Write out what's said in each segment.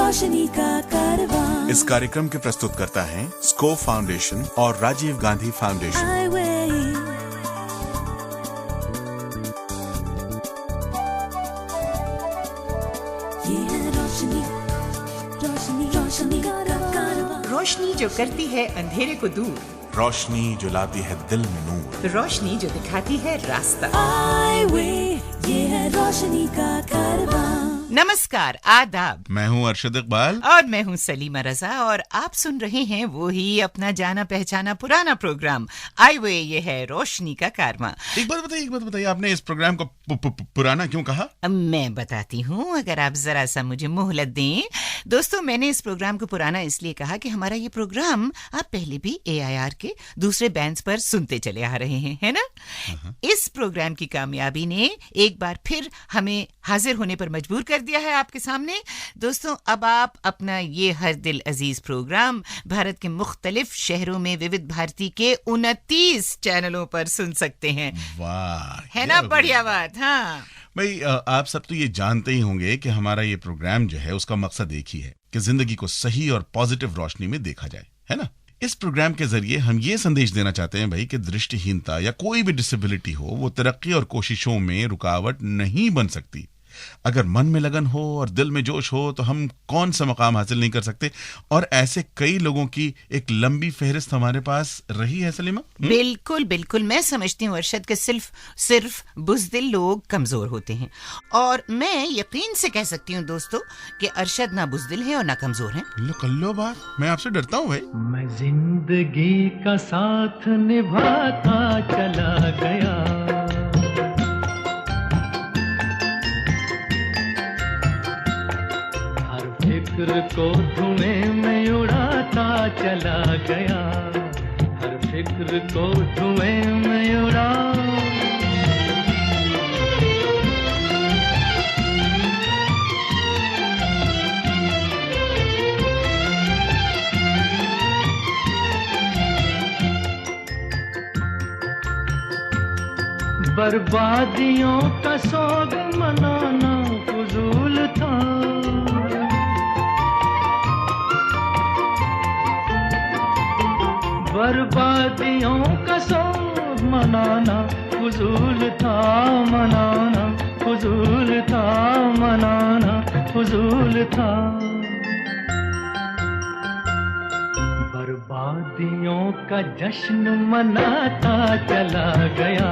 रोशनी का कारवां। इस कार्यक्रम के प्रस्तुतकर्ता हैं स्कोप फाउंडेशन और राजीव गांधी फाउंडेशन। रोशनी जो करती है अंधेरे को दूर, रोशनी जो लाती है दिल में नूर, रोशनी जो दिखाती है रास्ता। ये है रोशनी का कारवां। नमस्कार, आदाब। मैं हूँ अरशद इकबाल और मैं हूँ सलीमा रजा और आप सुन रहे हैं वो ही अपना जाना पहचाना पुराना प्रोग्राम आई वे ये है रोशनी का कारवां। एक बात बताइए आपने इस प्रोग्राम को पुराना क्यों कहा? मैं बताती हूँ, अगर आप जरा सा मुझे मोहलत दें। दोस्तों, मैंने इस प्रोग्राम को पुराना इसलिए कहा कि हमारा ये प्रोग्राम आप पहले भी AIR के दूसरे बैंड्स पर सुनते चले आ रहे हैं, है ना? इस प्रोग्राम की कामयाबी ने एक बार फिर हमें हाजिर होने पर मजबूर कर दिया है आपके सामने। दोस्तों, अब आप अपना ये हर दिल अजीज प्रोग्राम भारत के मुख्तलिफ शहरों में विविध भारती के 29 चैनलों पर सुन सकते हैं। वाह, है ना बढ़िया बात? हाँ भाई, आप सब तो ये जानते ही होंगे कि हमारा ये प्रोग्राम जो है उसका मकसद एक ही है कि जिंदगी को सही और पॉजिटिव रोशनी में देखा जाए, है ना? इस प्रोग्राम के जरिए हम ये संदेश देना चाहते हैं भाई कि दृष्टिहीनता या कोई भी डिसेबिलिटी हो वो तरक्की और कोशिशों में रुकावट नहीं बन सकती। अगर मन में लगन हो और दिल में जोश हो तो हम कौन सा मकाम हासिल नहीं कर सकते। और ऐसे कई लोगों की एक लंबी फहरिस्त हमारे पास रही है सलीमा। बिल्कुल बिल्कुल, मैं समझती हूँ अरशद के सिर्फ बुज़दिल लोग कमजोर होते हैं, और मैं यकीन से कह सकती हूँ दोस्तों कि अरशद ना बुज़दिल है और ना कमजोर है। लो बात, मैं आपसे डरता हूँ भाई। मैं जिंदगी का साथ निभाता चला गया, फिक्र को धुएं में उड़ाता चला गया, हर फिक्र को धुएं में उड़ा। बर्बादियों का सोग मनाना फजूल था, बर्बादियों का सोग मनाना फजूल था, मनाना फजूल था, मनाना फजूल था। बर्बादियों का जश्न मनाता चला गया,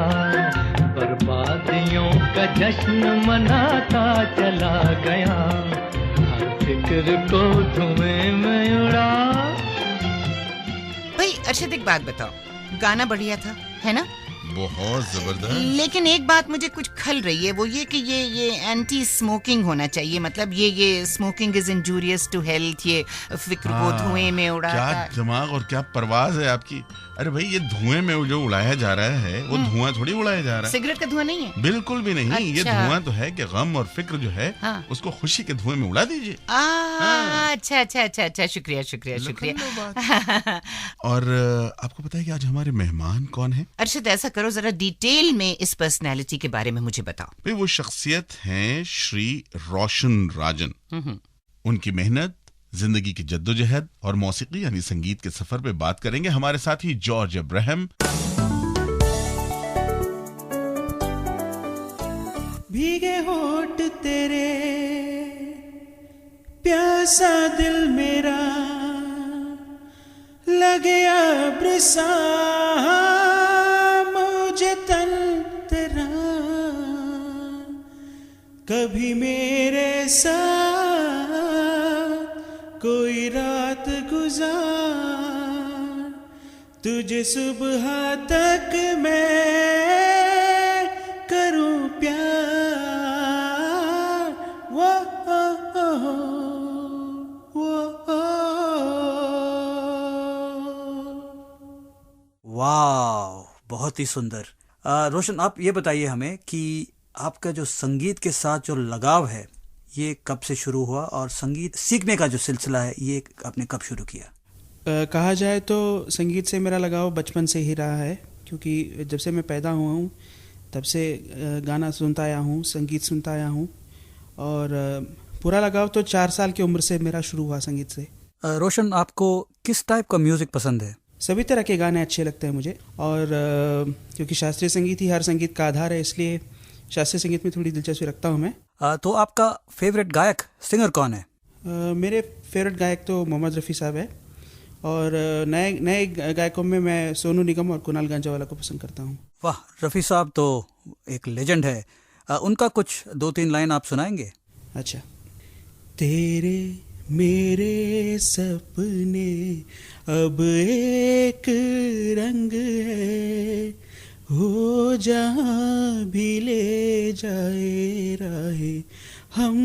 बर्बादियों का जश्न मनाता चला गया, हर फिक्र को धुएं में उड़ा। अरशद, एक बात बताओ, गाना बढ़िया था, है ना? बहुत जबरदस्त। लेकिन एक बात मुझे कुछ खल रही है, वो ये कि ये एंटी स्मोकिंग होना चाहिए। मतलब ये smoking is injurious to health, ये फिक्र को धुएं में उड़ाता। क्या दिमाग और क्या परवाज है आपकी। अरे भाई, ये धुएं में जो उड़ाया जा रहा है वो धुआं थोड़ी उड़ाया जा रहा है। सिगरेट का धुआं नहीं है? बिल्कुल भी नहीं। अच्छा। ये धुआं तो है कि गम और फिक्र जो है उसको खुशी के धुएं में उड़ा दीजिए। अच्छा, शुक्रिया। और आपको पता है कि आज हमारे मेहमान कौन है? अरशद, ऐसा करो, जरा डिटेल में इस पर्सनैलिटी के बारे में मुझे बताओ। भाई, वो शख्सियत हैं श्री रोशन राजन। उनकी मेहनत, जिंदगी की जद्दोजहद और मौसीकी यानी संगीत के सफर पे बात करेंगे हमारे साथी जॉर्ज अब्राहम। भीगे होठ तेरे, प्यासा दिल मेरा, लगे अब्रसा मुझे तन तेरा, कभी मेरे साथ कोई रात गुजार, तुझे सुबह तक मैं करूं प्यार। वो वाह, बहुत ही सुंदर। रोशन, आप ये बताइए हमें कि आपका जो संगीत के साथ जो लगाव है ये कब से शुरू हुआ, और संगीत सीखने का जो सिलसिला है ये आपने कब शुरू किया? कहा जाए तो संगीत से मेरा लगाव बचपन से ही रहा है, क्योंकि जब से मैं पैदा हुआ हूँ तब से गाना सुनता आया हूँ, संगीत सुनता आया हूँ। और पूरा लगाव तो 4 साल की उम्र से मेरा शुरू हुआ संगीत से। रोशन, आपको किस टाइप का म्यूजिक पसंद है? सभी तरह के गाने अच्छे लगते हैं मुझे, और क्योंकि शास्त्रीय संगीत ही हर संगीत का आधार है, इसलिए शास्त्रीय संगीत में थोड़ी दिलचस्पी रखता हूँ मैं। तो आपका फेवरेट गायक सिंगर कौन है? मेरे फेवरेट गायक तो मोहम्मद रफ़ी साहब है, और नए गायकों में मैं सोनू निगम और कुणाल गांजावाला को पसंद करता हूँ। वाह, रफ़ी साहब तो एक लेजेंड है। उनका कुछ 2-3 लाइन आप सुनाएंगे? अच्छा। तेरे मेरे सपने अब एक रंग है, हो जहाँ भी ले जाए राहे हम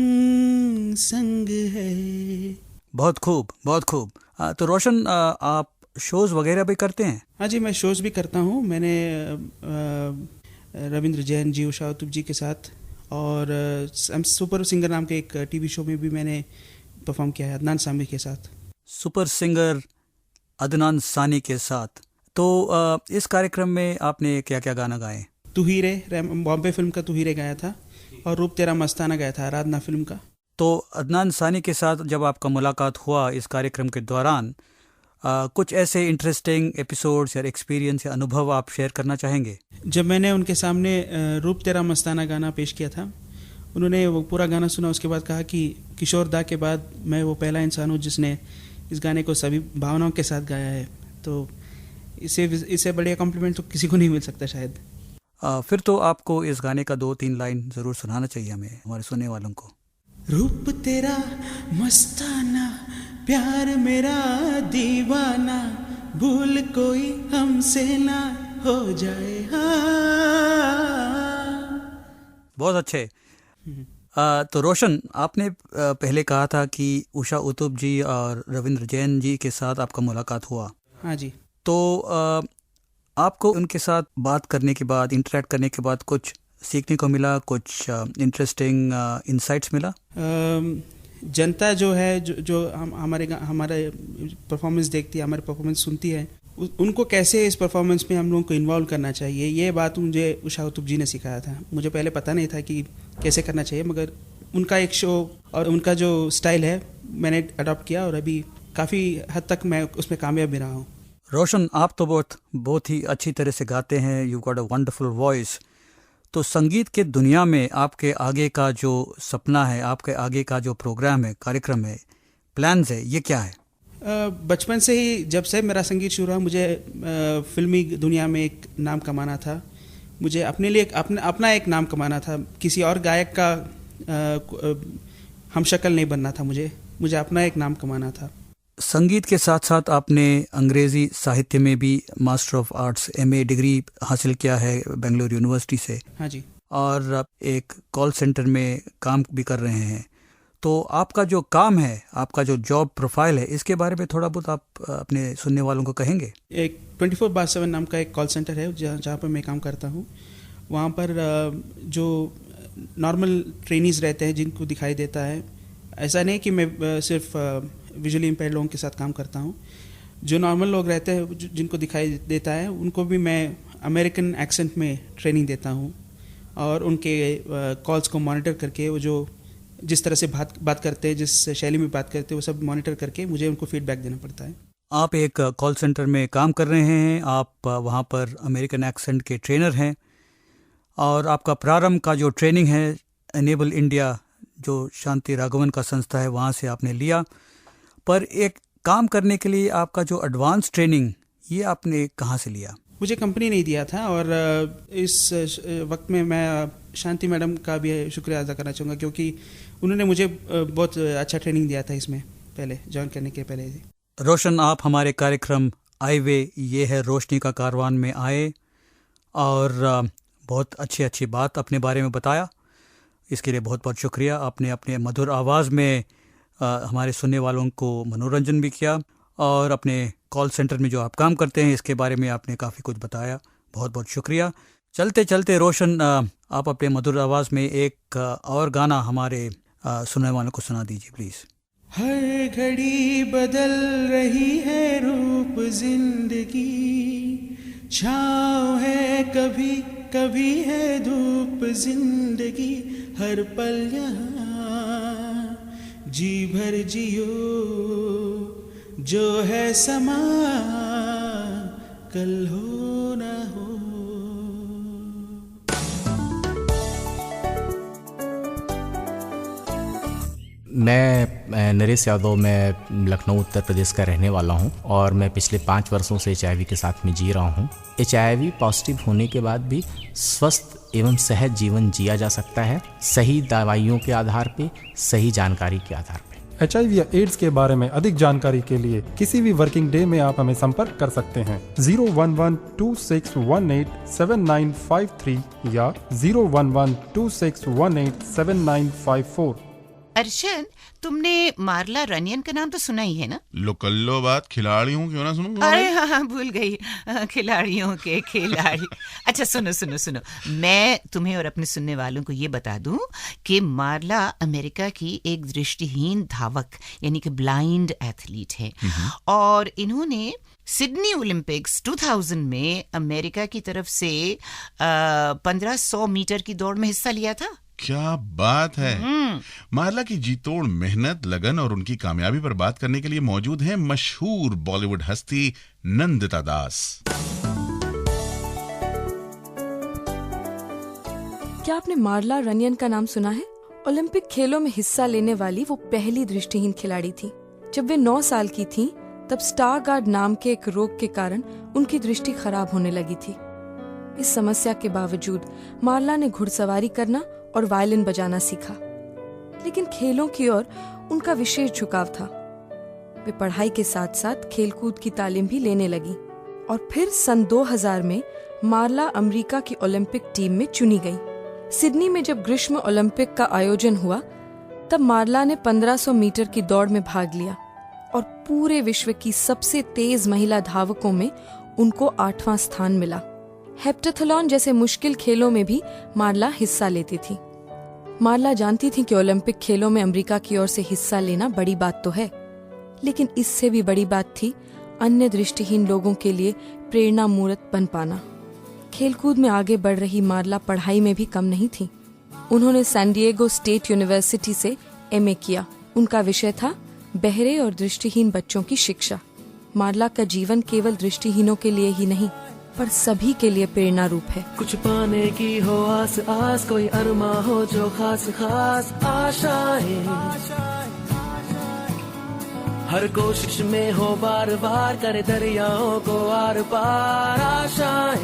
संग है। बहुत खूब, बहुत खूब। तो रोशन, आप शोज वगैरह भी करते हैं? हाँ जी, मैं शोज़ भी करता हूँ। मैंने रविंद्र जैन जी, उषा उत्तुप जी के साथ, और सुपर सिंगर नाम के एक टीवी शो में भी मैंने परफॉर्म किया है अदनान सामी के साथ। सुपर सिंगर अदनान सानी के साथ। तो इस कार्यक्रम में आपने क्या क्या गाना गाए? तू ही रे, बॉम्बे फिल्म का तू ही रे गाया था, और रूप तेरा मस्ताना गाया था आराधना फिल्म का। तो अदनान सानी के साथ जब आपका मुलाकात हुआ इस कार्यक्रम के दौरान, कुछ ऐसे इंटरेस्टिंग एपिसोड्स या एक्सपीरियंस या अनुभव आप शेयर करना चाहेंगे? जब मैंने उनके सामने रूप तेरा मस्ताना गाना पेश किया था, उन्होंने वो पूरा गाना सुना, उसके बाद कहा कि किशोर दा के बाद मैं वो पहला इंसान हूँ जिसने इस गाने को सभी भावनाओं के साथ गाया है। तो इससे बढ़िया कॉम्प्लीमेंट तो किसी को नहीं मिल सकता शायद। फिर तो आपको इस गाने का 2-3 लाइन ज़रूर सुनाना चाहिए हमें, हमारे सुनने वालों को। रूप तेरा मस्ताना, प्यार मेरा दीवाना, भूल कोई हमसे ना हो जाए। बहुत अच्छे। तो रोशन, आपने पहले कहा था कि उषा उत्तुप जी और रविंद्र जैन जी के साथ आपका मुलाकात हुआ। हाँ जी। तो आपको उनके साथ बात करने के बाद, इंटरेक्ट करने के बाद कुछ सीखने को मिला, कुछ इंटरेस्टिंग इंसाइट्स मिला? जनता जो है, जो हमारे परफॉर्मेंस देखती है, हमारे परफॉर्मेंस सुनती है, उनको कैसे इस परफॉर्मेंस में हम लोगों को इन्वॉल्व करना चाहिए, ये बात मुझे उषा उत्तुप जी ने सिखाया था। मुझे पहले पता नहीं था कि कैसे करना चाहिए, मगर उनका एक शो और उनका जो स्टाइल है मैंने अडॉप्ट किया, और अभी काफ़ी हद तक मैं उसमें कामयाब भी रहा हूँ। रोशन, आप तो बहुत ही अच्छी तरह से गाते हैं, you got a wonderful voice. तो संगीत के दुनिया में आपके आगे का जो सपना है, आपके आगे का जो प्रोग्राम है, कार्यक्रम है, प्लान्स है, ये क्या है? बचपन से ही जब से मेरा संगीत शुरू हुआ, मुझे फिल्मी दुनिया में एक नाम कमाना था। मुझे अपने लिए अपना एक नाम कमाना था। किसी और गायक का हमशक्ल नहीं बनना था। मुझे अपना एक नाम कमाना था। संगीत के साथ साथ आपने अंग्रेज़ी साहित्य में भी master of arts MA degree हासिल किया है बेंगलुरु यूनिवर्सिटी से। हाँ जी। और आप एक कॉल सेंटर में काम भी कर रहे हैं। तो आपका जो काम है, आपका जो जॉब प्रोफाइल है, इसके बारे में थोड़ा बहुत आप अपने सुनने वालों को कहेंगे? एक 24/7 नाम का एक कॉल सेंटर है जहाँ पर मैं काम करता हूँ। वहाँ पर जो नॉर्मल ट्रेनीज़ रहते हैं जिनको दिखाई देता है, ऐसा नहीं कि मैं सिर्फ विजुअली इम्पेयर्ड लोगों के साथ काम करता हूँ। जो नॉर्मल लोग रहते हैं जिनको दिखाई देता है, उनको भी मैं अमेरिकन एक्सेंट में ट्रेनिंग देता हूँ, और उनके कॉल्स को मॉनिटर करके वो जो जिस तरह से बात करते हैं, जिस शैली में बात करते हैं, वो सब मॉनिटर करके मुझे उनको फीडबैक देना पड़ता है। आप एक कॉल सेंटर में काम कर रहे हैं, आप वहाँ पर अमेरिकन एक्सेंट के ट्रेनर हैं, और आपका प्रारंभ का जो ट्रेनिंग है एनेबल इंडिया, जो शांति राघवन का संस्था है, वहाँ से आपने लिया। पर एक काम करने के लिए आपका जो एडवांस ट्रेनिंग, ये आपने कहाँ से लिया? मुझे कंपनी नहीं दिया था, और इस वक्त में मैं शांति मैडम का भी शुक्रिया अदा करना चाहूँगा, क्योंकि उन्होंने मुझे बहुत अच्छा ट्रेनिंग दिया था इसमें पहले ज्वाइन करने के पहले। रोशन, आप हमारे कार्यक्रम आई वे ये है रोशनी का कारवान में आए, और बहुत अच्छी बात अपने बारे में बताया। इसके लिए बहुत बहुत शुक्रिया। आपने अपने मधुर आवाज़ में हमारे सुनने वालों को मनोरंजन भी किया, और अपने कॉल सेंटर में जो आप काम करते हैं इसके बारे में आपने काफ़ी कुछ बताया। बहुत बहुत शुक्रिया। चलते चलते रोशन, आप अपने मधुर आवाज़ में एक और गाना हमारे सुनने वालों को सुना दीजिए प्लीज़। हर घड़ी बदल रही है रूप जिंदगी, छाँव है कभी कभी है धूप जिंदगी, हर पल यहाँ जी भर जियो, जो है समा कल हो न हो। मैं नरेश यादव, मैं लखनऊ उत्तर प्रदेश का रहने वाला हूं और मैं पिछले 5 वर्षों से HIV के साथ में जी रहा हूं। HIV पॉजिटिव होने के बाद भी स्वस्थ एवं सहज जीवन जिया जा सकता है, सही दवाइयों के आधार पे, सही जानकारी के आधार पे। HIV या एड्स के बारे में अधिक जानकारी के लिए किसी भी वर्किंग डे में आप हमें संपर्क कर सकते हैं 01126187953 या 01126187954। अर्शद, तुमने मार्ला रनियन का नाम तो सुना ही है ना? लोकल्लो बात खिलाड़ियों क्यों ना सुनूंगा? अरे हाँ, भूल गई, खिलाड़ियों के खिलाड़ी। अच्छा सुनो सुनो सुनो, मैं तुम्हें और अपने सुनने वालों को ये बता दूं कि मार्ला अमेरिका की एक दृष्टिहीन धावक यानी कि ब्लाइंड एथलीट है और इन्होंने सिडनी ओलंपिक्स 2000 में अमेरिका की तरफ से 1500 मीटर की दौड़ में हिस्सा लिया था। क्या बात है। मार्ला की जीतोड़ मेहनत, लगन और उनकी कामयाबी पर बात करने के लिए मौजूद हैं मशहूर बॉलीवुड हस्ती नंदिता दास। क्या आपने मार्ला रनियन का नाम सुना है? ओलंपिक खेलों में हिस्सा लेने वाली वो पहली दृष्टिहीन खिलाड़ी थी। जब वे 9 साल की थीं, तब स्टारगार्ड नाम के एक रोग के कारण उनकी दृष्टि खराब होने लगी थी। इस समस्या के बावजूद मार्ला ने घुड़सवारी करना और वायलिन बजाना सीखा, लेकिन खेलों की ओर उनका विशेष झुकाव था। वे पढ़ाई के साथ साथ खेलकूद की तालीम भी लेने लगी और फिर सन 2000 में मार्ला अमेरिका की ओलंपिक टीम में चुनी गई। सिडनी में जब ग्रीष्म ओलंपिक का आयोजन हुआ, तब मार्ला ने 1500 मीटर की दौड़ में भाग लिया और पूरे विश्व की सबसे तेज महिला धावकों में उनको 8वां स्थान मिला। हेप्टाथलॉन जैसे मुश्किल खेलों में भी मार्ला हिस्सा लेती थी। मार्ला जानती थी कि ओलंपिक खेलों में अमेरिका की ओर से हिस्सा लेना बड़ी बात तो है, लेकिन इससे भी बड़ी बात थी अन्य दृष्टिहीन लोगों के लिए प्रेरणा मूर्त बन पाना। खेलकूद में आगे बढ़ रही मार्ला पढ़ाई में भी कम नहीं थी। उन्होंने सैन डिएगो स्टेट यूनिवर्सिटी से MA किया। उनका विषय था बहरे और दृष्टिहीन बच्चों की शिक्षा। मार्ला का जीवन केवल दृष्टिहीनों के लिए ही नहीं, पर सभी के लिए प्रेरणा रूप है। कुछ पाने की हो आस आस, कोई अरमा हो जो खास खास आशाएं, हर कोशिश में हो बार बार, करे दरियाओं को आर पार आशाएं,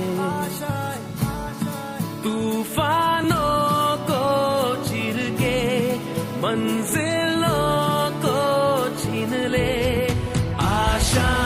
तूफानों को चीर के मंजिलों को छीन ले आशाएं,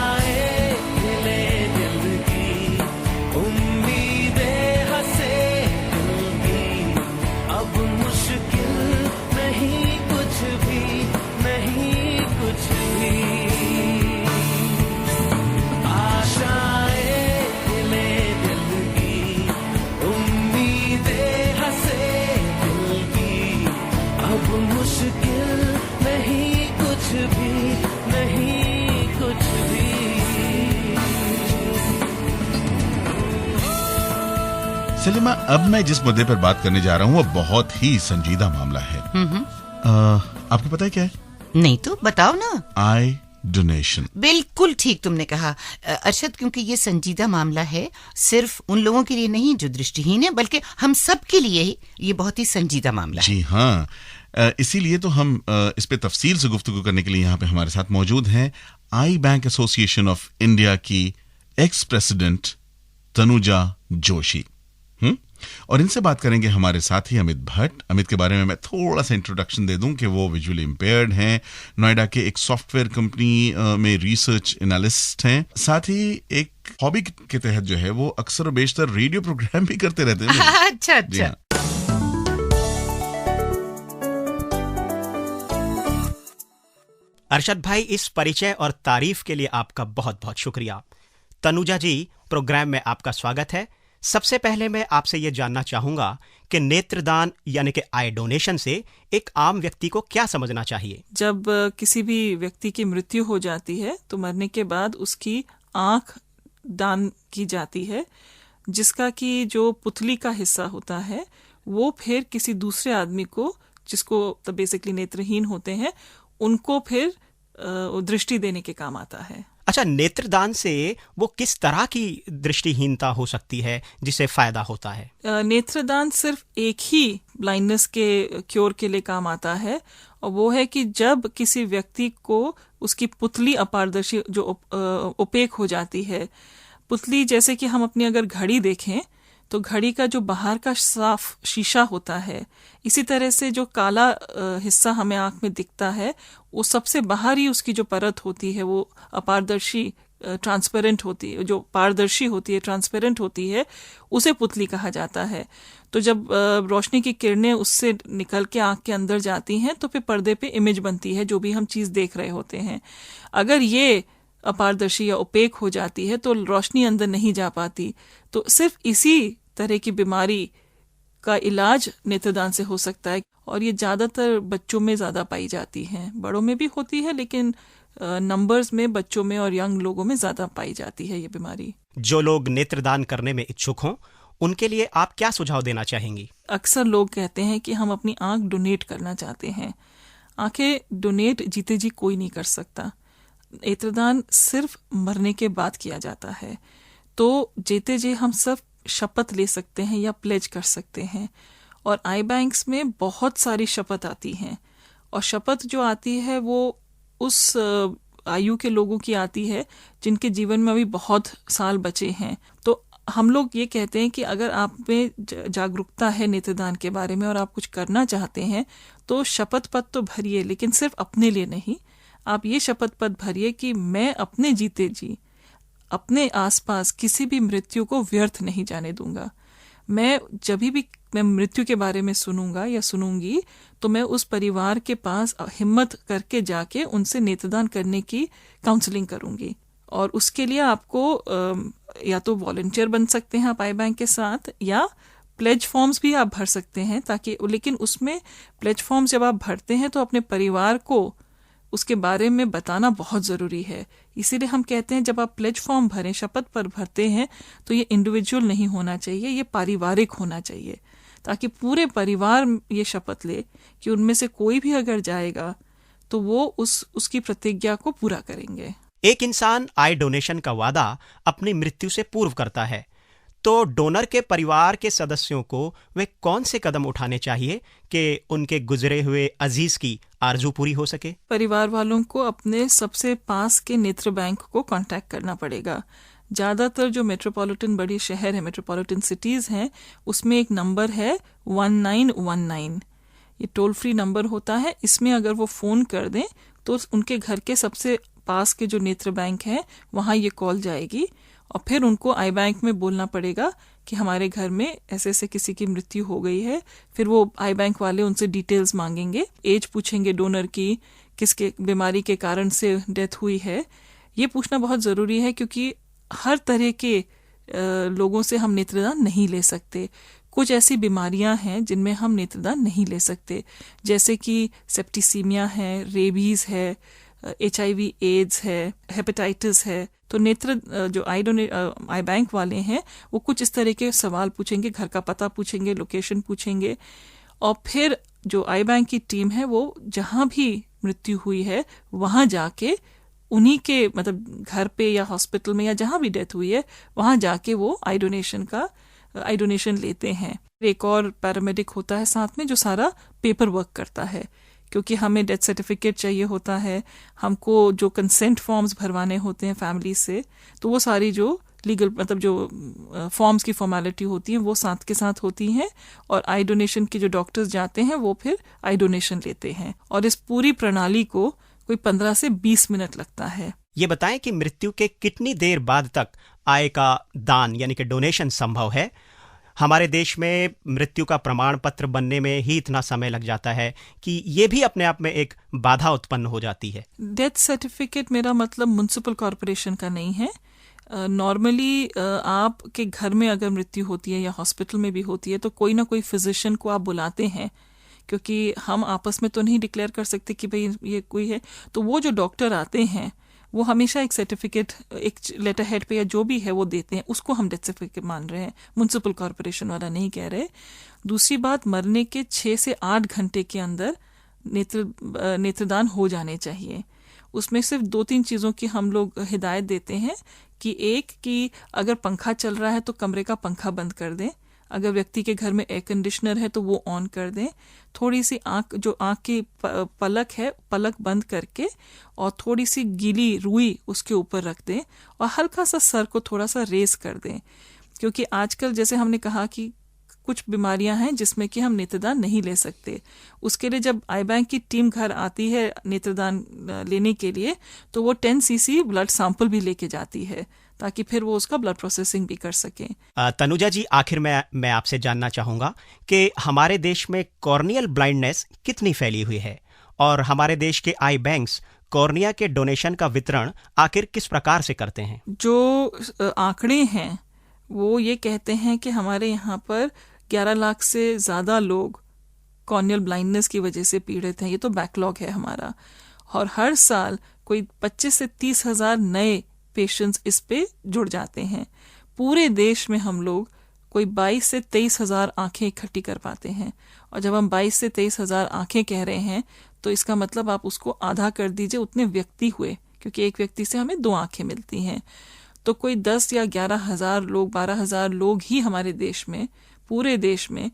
सलीमा, अब मैं जिस मुद्दे पर बात करने जा रहा हूँ वो बहुत ही संजीदा मामला है। आपको पता है क्या है? नहीं तो बताओ ना। आई डोनेशन। बिल्कुल ठीक तुमने कहा अरशद, क्योंकि ये संजीदा मामला है, सिर्फ उन लोगों के लिए नहीं जो दृष्टिहीन है, बल्कि हम सब के लिए ये बहुत ही संजीदा मामला है। जी हाँ, इसीलिए तो हम इस पे तफसील से गुफ्तगू करने के लिए यहाँ पे हमारे साथ मौजूद हैं आई बैंक एसोसिएशन ऑफ इंडिया की एक्स प्रेसिडेंट तनुजा जोशी। और इनसे बात करेंगे हमारे साथी अमित भट्ट। अमित के बारे में मैं थोड़ा सा इंट्रोडक्शन दे दूं कि वो विजुअली इम्पेयर्ड हैं, नोएडा के एक सॉफ्टवेयर कंपनी में रिसर्च एनालिस्ट हैं, साथ ही एक हॉबी के तहत जो है वो अक्सर और बेशतर रेडियो प्रोग्राम भी करते रहते हैं। अच्छा अच्छा। अरशद भाई, इस परिचय और तारीफ के लिए आपका बहुत बहुत शुक्रिया। तनुजा जी, प्रोग्राम में आपका स्वागत है। सबसे पहले मैं आपसे ये जानना चाहूंगा कि नेत्रदान यानी कि आई डोनेशन से एक आम व्यक्ति को क्या समझना चाहिए? जब किसी भी व्यक्ति की मृत्यु हो जाती है तो मरने के बाद उसकी आंख दान की जाती है, जिसका कि जो पुतली का हिस्सा होता है वो फिर किसी दूसरे आदमी को, जिसको तो बेसिकली नेत्रहीन होते हैं, उनको फिर दृष्टि देने के काम आता है। अच्छा, नेत्रदान से वो किस तरह की दृष्टिहीनता हो सकती है जिससे फायदा होता है? नेत्रदान सिर्फ एक ही ब्लाइंडनेस के क्योर के लिए काम आता है, और वो है कि जब किसी व्यक्ति को उसकी पुतली अपारदर्शी जो ओपेक हो जाती है, पुतली जैसे कि हम अपनी अगर घड़ी देखें तो घड़ी का जो बाहर का साफ शीशा होता है, इसी तरह से जो काला हिस्सा हमें आंख में दिखता है, वो सबसे बाहर ही उसकी जो परत होती है वो अपारदर्शी ट्रांसपेरेंट होती है, जो पारदर्शी होती है, ट्रांसपेरेंट होती है, उसे पुतली कहा जाता है। तो जब रोशनी की किरणें उससे निकल के आंख के अंदर जाती हैं तो फिर पर्दे पे इमेज बनती है जो भी हम चीज़ देख रहे होते हैं। अगर ये अपारदर्शी या ओपेक हो जाती है तो रोशनी अंदर नहीं जा पाती। तो सिर्फ इसी तरह की बीमारी का इलाज नेत्रदान से हो सकता है, और ये ज़्यादातर बच्चों में ज़्यादा पाई जाती हैं। बड़ों में भी होती है लेकिन नंबर्स में बच्चों में और यंग लोगों में ज़्यादा पाई जाती है ये बीमारी। जो लोग नेत्रदान करने में इच्छुक हों उनके लिए आप क्या सुझाव देना चाहेंगी? अक्सर लोग कहते हैं कि हम अपनी आंख डोनेट करना चाहते हैं। आंखें डोनेट जीते जी कोई नहीं कर सकता। नेत्रदान सिर्फ मरने के बाद किया जाता है। तो जीते जी हम सब शपथ ले सकते हैं या प्लेज कर सकते हैं, और आई बैंक्स में बहुत सारी शपथ आती हैं, और शपथ जो आती है वो उस आयु के लोगों की आती है जिनके जीवन में अभी बहुत साल बचे हैं। तो हम लोग ये कहते हैं कि अगर आप में जागरूकता है नेत्रदान के बारे में और आप कुछ करना चाहते हैं तो शपथ पत्र तो भरिए, लेकिन सिर्फ अपने लिए नहीं। आप ये शपथ पत्र भरिए कि मैं अपने जीते जी अपने आसपास किसी भी मृत्यु को व्यर्थ नहीं जाने दूंगा। मैं जब भी मैं मृत्यु के बारे में सुनूंगा या सुनूंगी तो मैं उस परिवार के पास हिम्मत करके जाके उनसे नेत्रदान करने की काउंसलिंग करूंगी। और उसके लिए आपको या तो वॉलंटियर बन सकते हैं आप आई बैंक के साथ, या प्लेज फॉर्म्स भी आप भर सकते हैं, ताकि लेकिन उसमें प्लेज फॉर्म्स जब आप भरते हैं तो अपने परिवार को उसके बारे में बताना बहुत ज़रूरी है। इसीलिए हम कहते हैं जब आप प्लेज फॉर्म भरें, शपथ पर भरते हैं, तो ये इंडिविजुअल नहीं होना चाहिए, ये पारिवारिक होना चाहिए, ताकि पूरे परिवार ये शपथ ले कि उनमें से कोई भी अगर जाएगा तो वो उसकी प्रतिज्ञा को पूरा करेंगे। एक इंसान आई डोनेशन का वादा अपनी मृत्यु से पूर्व करता है, तो डोनर के परिवार के सदस्यों को वे कौन से कदम उठाने चाहिए कि उनके गुजरे हुए अजीज की आरजू पूरी हो सके? परिवार वालों को अपने सबसे पास के नेत्र बैंक को कांटेक्ट करना पड़ेगा। ज़्यादातर जो मेट्रोपॉलिटन बड़ी शहर है, मेट्रोपॉलिटन सिटीज़ हैं, उसमें एक नंबर है 1919। ये टोल फ्री नंबर होता है। इसमें अगर वो फ़ोन कर दें तो उनके घर के सबसे पास के जो नेत्र बैंक है वहाँ ये कॉल जाएगी, और फिर उनको आई बैंक में बोलना पड़ेगा कि हमारे घर में ऐसे ऐसे किसी की मृत्यु हो गई है। फिर वो आई बैंक वाले उनसे डिटेल्स मांगेंगे, एज पूछेंगे डोनर की, किसके बीमारी के कारण से डेथ हुई है। ये पूछना बहुत ज़रूरी है क्योंकि हर तरह के लोगों से हम नेत्रदान नहीं ले सकते। कुछ ऐसी बीमारियां हैं जिनमें हम नेत्रदान नहीं ले सकते, जैसे कि सेप्टिसीमिया है, रेबीज़ है, HIV एड्स है, हेपेटाइटिस है। तो नेत्र जो आई बैंक वाले हैं वो कुछ इस तरह के सवाल पूछेंगे, घर का पता पूछेंगे, लोकेशन पूछेंगे, और फिर जो आई बैंक की टीम है वो जहाँ भी मृत्यु हुई है वहाँ जाके उन्हीं के मतलब घर पे या हॉस्पिटल में या जहाँ भी डेथ हुई है वहाँ जाके वो आई डोनेशन लेते हैं। एक और पैरामेडिक होता है साथ में जो सारा पेपर वर्क करता है, क्योंकि हमें डेथ सर्टिफिकेट चाहिए होता है, हमको जो कंसेंट फॉर्म्स भरवाने होते हैं फैमिली से, तो वो सारी जो लीगल मतलब जो फॉर्म्स की फॉर्मेलिटी होती हैं वो साथ के साथ होती हैं, और आई डोनेशन के जो डॉक्टर्स जाते हैं वो फिर आई डोनेशन लेते हैं, और इस पूरी प्रणाली को कोई 15 से 20 मिनट लगता है। ये बताएं कि मृत्यु के कितनी देर बाद तक आय का दान यानी कि डोनेशन संभव है? हमारे देश में मृत्यु का प्रमाण पत्र बनने में ही इतना समय लग जाता है कि ये भी अपने आप में एक बाधा उत्पन्न हो जाती है। डेथ सर्टिफिकेट मेरा मतलब म्युनिसिपल कॉर्पोरेशन का नहीं है। नॉर्मली आपके घर में अगर मृत्यु होती है या हॉस्पिटल में भी होती है तो कोई ना कोई फिजिशियन को आप बुलाते हैं, क्योंकि हम आपस में तो नहीं डिक्लेयर कर सकते कि भाई ये कोई है। तो वो जो डॉक्टर आते हैं वो हमेशा एक सर्टिफिकेट, एक लेटर हेड पे या जो भी है वो देते हैं, उसको हम डेथ सर्टिफिकेट मान रहे हैं, म्युनिसिपल कॉर्पोरेशन वाला नहीं कह रहे। दूसरी बात, मरने के 6 से 8 घंटे के अंदर नेत्रदान हो जाने चाहिए। उसमें सिर्फ 2-3 चीज़ों की हम लोग हिदायत देते हैं कि एक कि अगर पंखा चल रहा है तो कमरे का पंखा बंद कर दें, अगर व्यक्ति के घर में एयर कंडीशनर है तो वो ऑन कर दें, थोड़ी सी आँख की पलक है पलक बंद करके और थोड़ी सी गीली रुई उसके ऊपर रख दें और हल्का सा सर को थोड़ा सा रेस कर दें, क्योंकि आजकल जैसे हमने कहा कि कुछ बीमारियां हैं जिसमें कि हम नेत्रदान नहीं ले सकते। उसके लिए जब आई बैंक की टीम घर आती है नेत्रदान लेने के लिए तो वो 10 cc ब्लड सैंपल भी लेके जाती है ताकि फिर वो उसका ब्लड प्रोसेसिंग भी कर सकें। तनुजा जी, आखिर में मैं आपसे जानना चाहूँगा कि हमारे देश में कॉर्नियल ब्लाइंडनेस कितनी फैली हुई है और हमारे देश के आई बैंक्स कॉर्निया के डोनेशन का वितरण आखिर किस प्रकार से करते हैं? जो आंकड़े हैं वो ये कहते हैं कि हमारे यहाँ पर 11 लाख से ज़्यादा लोग कॉर्नियल ब्लाइंडनेस की वजह से पीड़ित हैं। ये तो बैकलॉग है हमारा, और हर साल कोई 25 से 30 हज़ार नए पेशेंट्स इस पे जुड़ जाते हैं। पूरे देश में हम लोग कोई 22 से 23 हज़ार आँखें इकट्ठी कर पाते हैं, और जब हम 22 से 23 हज़ार आँखें कह रहे हैं तो इसका मतलब आप उसको आधा कर दीजिए, उतने व्यक्ति हुए, क्योंकि एक व्यक्ति से हमें 2 आँखें मिलती हैं। तो कोई 10 या 11 हज़ार लोग, 12 हज़ार लोग ही हमारे देश में, पूरे देश में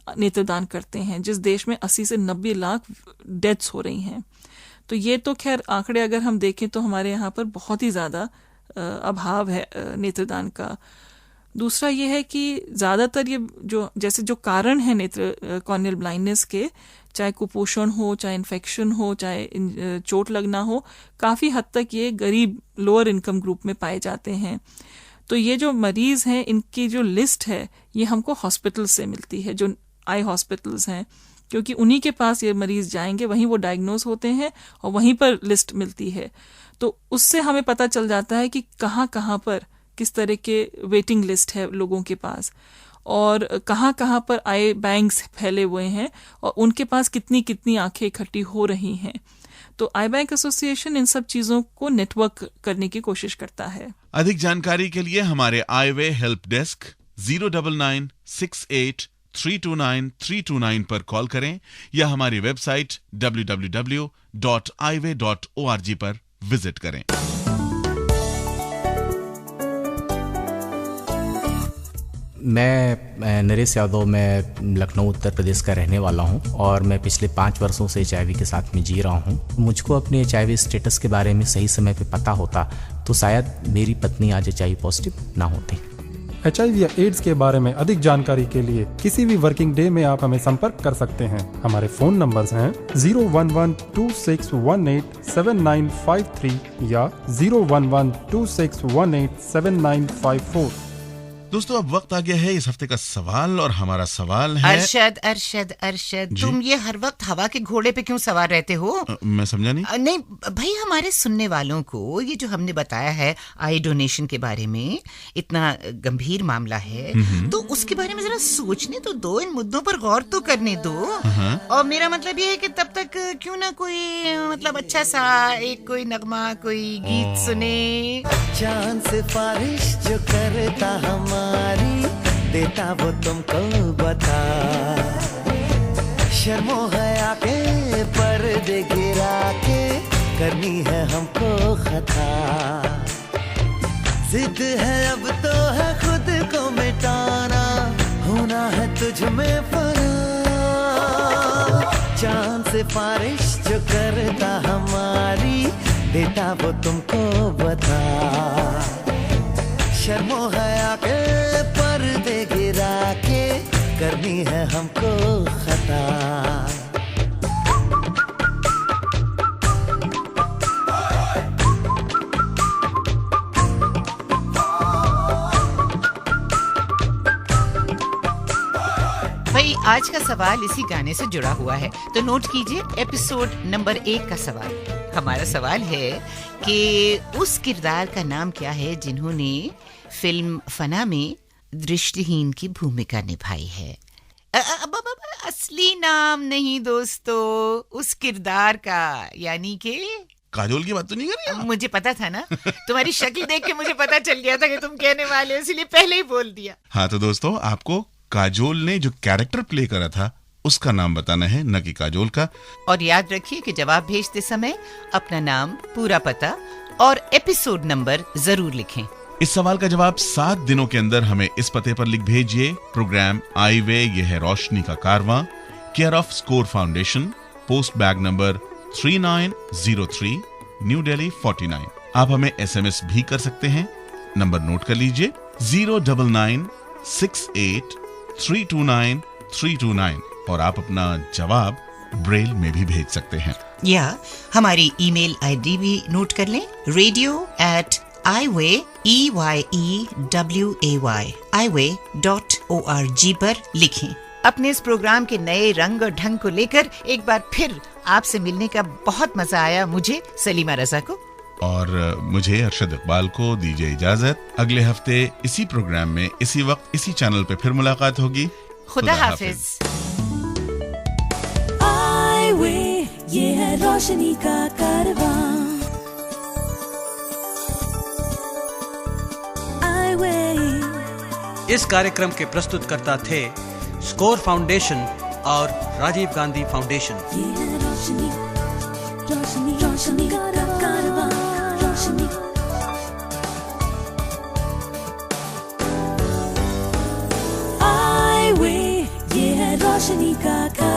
नेत्रदान करते हैं, जिस देश में 80 से 90 लाख डेथ्स हो रही हैं। तो ये तो खैर आंकड़े अगर हम देखें तो हमारे यहाँ पर बहुत ही ज़्यादा अभाव है नेत्रदान का। दूसरा ये है कि ज़्यादातर ये जो कारण है कॉर्नियल ब्लाइंडनेस के, चाहे कुपोषण हो, चाहे इन्फेक्शन हो, चाहे चोट लगना हो, काफ़ी हद तक ये गरीब लोअर इनकम ग्रुप में पाए जाते हैं। तो ये जो मरीज़ हैं इनकी जो लिस्ट है ये हमको हॉस्पिटल से मिलती है, जो आई हॉस्पिटल्स हैं, क्योंकि उन्हीं के पास ये मरीज़ जाएंगे, वहीं वो डायग्नोज होते हैं और वहीं पर लिस्ट मिलती है। तो उससे हमें पता चल जाता है कि कहाँ कहाँ पर किस तरह के वेटिंग लिस्ट है लोगों के पास, और कहाँ कहाँ पर आई बैंक्स फैले हुए हैं और उनके पास कितनी कितनी आंखें इकट्ठी हो रही हैं। तो आई बैंक एसोसिएशन इन सब चीज़ों को नेटवर्क करने की कोशिश करता है। अधिक जानकारी के लिए हमारे आईवे हेल्प डेस्क 09968329329 पर कॉल करें या हमारी वेबसाइट www.iway.org पर विजिट करें। मैं नरेश यादव, मैं लखनऊ उत्तर प्रदेश का रहने वाला हूं और मैं पिछले 5 वर्षों से HIV के साथ में जी रहा हूं। मुझको अपने HIV स्टेटस के बारे में सही समय पे पता होता तो शायद मेरी पत्नी आज HIV पॉजिटिव ना होती। HIV या एड्स के बारे में अधिक जानकारी के लिए किसी भी वर्किंग डे में आप हमें संपर्क कर सकते हैं। हमारे फ़ोन नंबर्स हैं 01126187953 या 01126187954। दोस्तों, अब वक्त आ गया है इस हफ्ते का सवाल, और हमारा सवाल है अरशद, तुम ये हर वक्त हवा के घोड़े पे क्यों सवार रहते हो? मैं समझा नहीं। नहीं भाई, हमारे सुनने वालों को ये जो हमने बताया है आई डोनेशन के बारे में, इतना गंभीर मामला है, तो उसके बारे में जरा सोचने तो दो, इन मुद्दों पर गौर तो करने दो। और मेरा मतलब ये है कि तब तक क्यों ना कोई मतलब अच्छा सा एक कोई नगमा, कोई गीत सुने। चांद से बारिश जो करता हमारी, देता वो तुमको बता, शर्मो हया के पर्दे गिरा के करनी है हमको खता, जिद है अब तो है खुद को मिटाना, होना है तुझ में फना, चांद से बारिश जो करता हमारी, देता वो तुमको बता, शर्मो हया के पर्दे गिरा के करनी है हमको खता। भाई, आज का सवाल इसी गाने से जुड़ा हुआ है, तो नोट कीजिए एपिसोड नंबर 1 का सवाल। हमारा सवाल है कि उस किरदार का नाम क्या है जिन्होंने फिल्म फना में दृष्टिहीन की भूमिका निभाई है। असली नाम नहीं दोस्तों, उस किरदार का, यानी कि काजोल की बात तो नहीं कर रही? मुझे पता था ना, तुम्हारी शक्ल देख के मुझे पता चल गया था कि तुम कहने वाले हो, इसलिए पहले ही बोल दिया। हाँ, तो दोस्तों, आपको काजोल ने जो कैरेक्टर प्ले करा था उसका नाम बताना है, न कि काजोल का। और याद रखिए कि जवाब भेजते समय अपना नाम, पूरा पता और एपिसोड नंबर जरूर लिखें। इस सवाल का जवाब 7 दिनों के अंदर हमें इस पते पर लिख भेजिए। प्रोग्राम आई वे ये है रोशनी का कारवां, care off score foundation, post bag number 3903, new Delhi 49। आप हमें SMS भी कर सकते हैं। नंबर नोट कर लीजिए 09968329329 और आप अपना जवाब ब्रेल में भी भेज सकते हैं। या हमारी ईमेल आईडी भी नोट कर लें, radio@iway.org पर लिखें। अपने इस प्रोग्राम के नए रंग और ढंग को लेकर एक बार फिर आपसे मिलने का बहुत मजा आया मुझे, सलीमा रजा को, और मुझे अरशद इकबाल को दीजिए इजाजत। अगले हफ्ते इसी प्रोग्राम में इसी वक्त इसी चैनल पे फिर मुलाकात होगी। खुदा हाफिज। आई वे ये है रोशनी का कारवां। आई वे। इस कार्यक्रम के प्रस्तुतकर्ता थे स्कोर फाउंडेशन और राजीव गांधी फाउंडेशन। ये है रोशनी, रोशनी, रोशनी का कारवां, रोशनी। आई वे ये है रोशनी का कारवां।